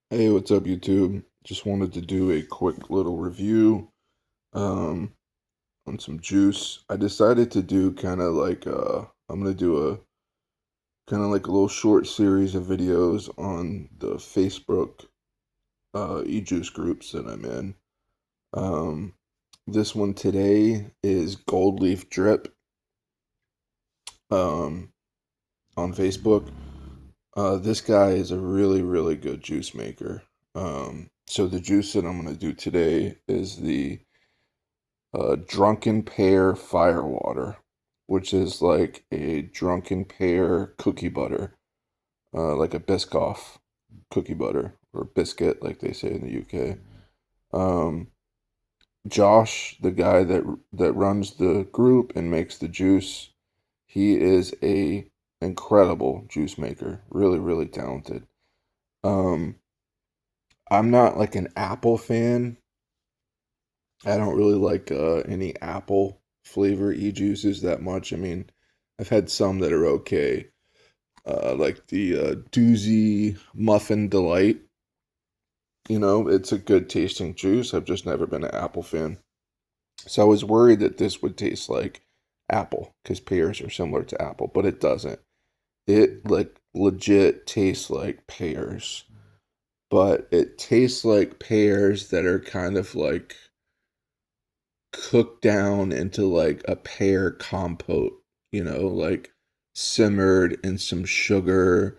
Hey, what's up, YouTube? Just wanted to do a quick little review um, on some juice. I decided to do kind of like I'm gonna do a kind of like a little short series of videos on the Facebook e-juice groups that I'm in. Um, this one today is Goldleaf Drip um, on Facebook. This guy is a really, really good juice maker. So the juice that I'm gonna do today is the Drunken Pear Firewater, which is like a drunken pear cookie butter, like a Biscoff cookie butter or biscuit, like they say in the UK. Um, Josh, the guy that runs the group and makes the juice, he is a incredible juice maker. Really, really talented. Um, I'm not like an apple fan. I don't really like any apple flavor e-juices that much. I mean, I've had some that are okay, like the Doozy Muffin Delight. It's a good tasting juice. I've just never been an apple fan. So I was worried that this would taste like apple because pears are similar to apple, but it doesn't. It like legit tastes like pears, but it tastes like pears that are kind of like cooked down into like a pear compote, like simmered in some sugar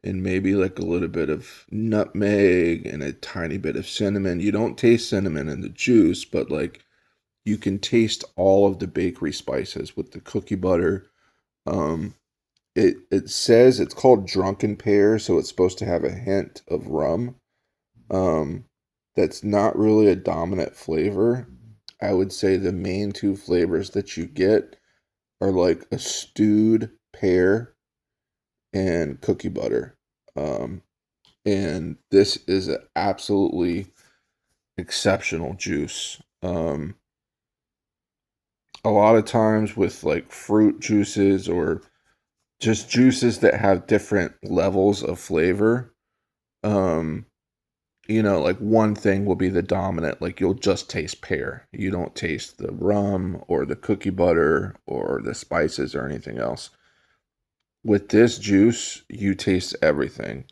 and maybe like a little bit of nutmeg and a tiny bit of cinnamon. You don't taste cinnamon in the juice, but like you can taste all of the bakery spices with the cookie butter. Um, it says it's called Drunken Pear, so it's supposed to have a hint of rum. Um, that's not really a dominant flavor. I would say the main two flavors that you get are like a stewed pear and cookie butter. Um, and this is an absolutely exceptional juice. A lot of times with like fruit juices or just juices that have different levels of flavor, um, like one thing will be the dominant, like you'll just taste pear. You don't taste the rum or the cookie butter or the spices or anything else. With this juice, you taste everything.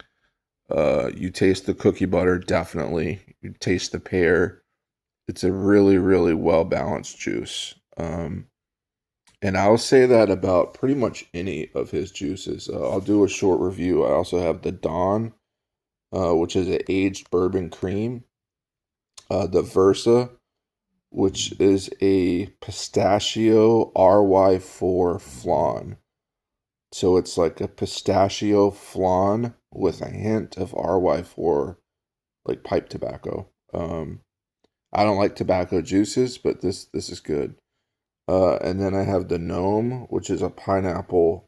You taste the cookie butter, definitely. You taste the pear. It's a really, really well balanced juice. And I'll say that about pretty much any of his juices. I'll do a short review. I also have the Dawn, which is an aged bourbon cream. The Versa, which is a pistachio RY4 flan. So it's like a pistachio flan with a hint of RY4, like pipe tobacco. I don't like tobacco juices, but this is good. And then I have the gnome, which is a pineapple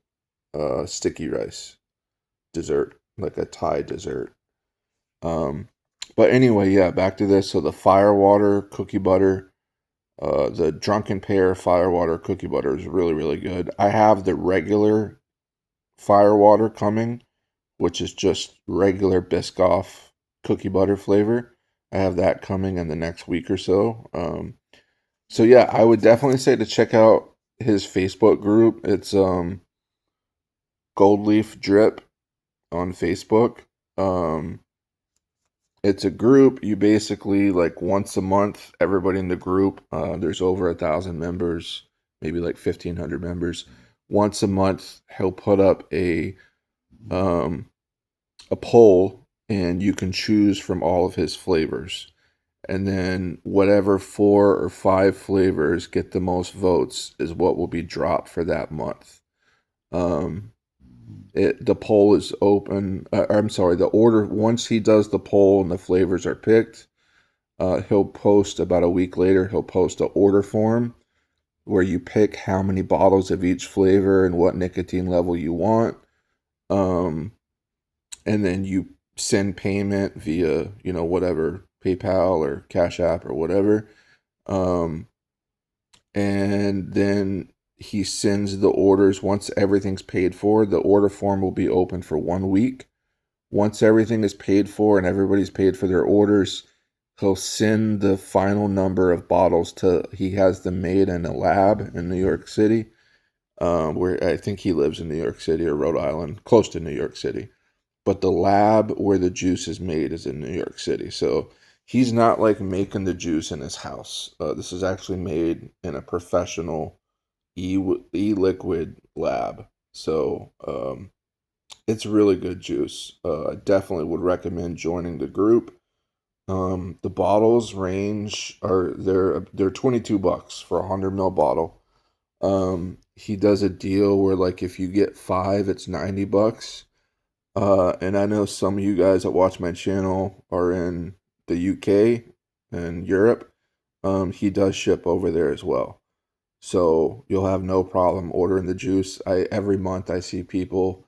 sticky rice dessert, like a Thai dessert. Um, but anyway, yeah, back to this. So the Firewater cookie butter, the Drunken Pear Firewater cookie butter is really, really good. I have the regular Firewater coming, which is just regular Biscoff cookie butter flavor. I have that coming in the next week or so. So yeah, I would definitely say to check out his Facebook group. It's Goldleaf Drip on Facebook. Um, it's a group. You basically like once a month, everybody in the group. There's over 1,000 members, maybe like 1,500 members. Once a month, he'll put up um, a poll, and you can choose from all of his flavors. And then whatever 4 or 5 flavors get the most votes is what will be dropped for that month. Um, the poll is open. I'm sorry, the order once he does the poll and the flavors are picked, he'll post about a week later. He'll post a order form where you pick how many bottles of each flavor and what nicotine level you want. Um, and then you send payment via whatever PayPal or Cash App or whatever. Um, and then he sends the orders once everything's paid for. The order form will be open for 1 week. Once everything is paid for and everybody's paid for their orders, he'll send the final number of bottles to, he has them made in a lab in New York City, where I think he lives in New York City or Rhode Island, close to New York City. But the lab where the juice is made is in New York City. So he's not like making the juice in his house. This is actually made in a professional e-liquid lab. So it's really good juice. I definitely would recommend joining the group. The bottles range are they're $22 for a 100 ml bottle. He does a deal where like if you get five, it's $90. And I know some of you guys that watch my channel are in the UK and Europe. He does ship over there as well. So you'll have no problem ordering the juice. Every month I see people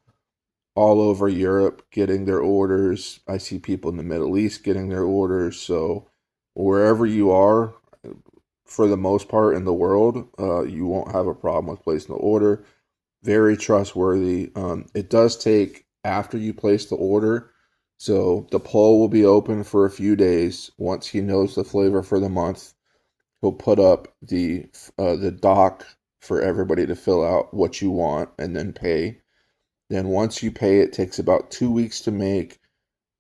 all over Europe getting their orders. I see people in the Middle East getting their orders. So wherever you are, for the most part in the world, you won't have a problem with placing the order. Very trustworthy. It does take after you place the order. So the poll will be open for a few days. Once he knows the flavor for the month, he'll put up the doc for everybody to fill out what you want and then pay. Then once you pay, it takes about 2 weeks to make.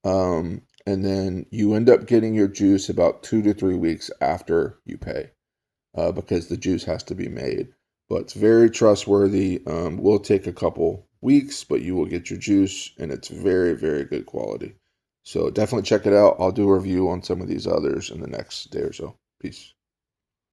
And then you end up getting your juice about 2 to 3 weeks after you pay, because the juice has to be made. But it's very trustworthy. Will take a couple weeks, but you will get your juice, and it's very, very good quality. So definitely check it out. I'll do a review on some of these others in the next day or so. Peace.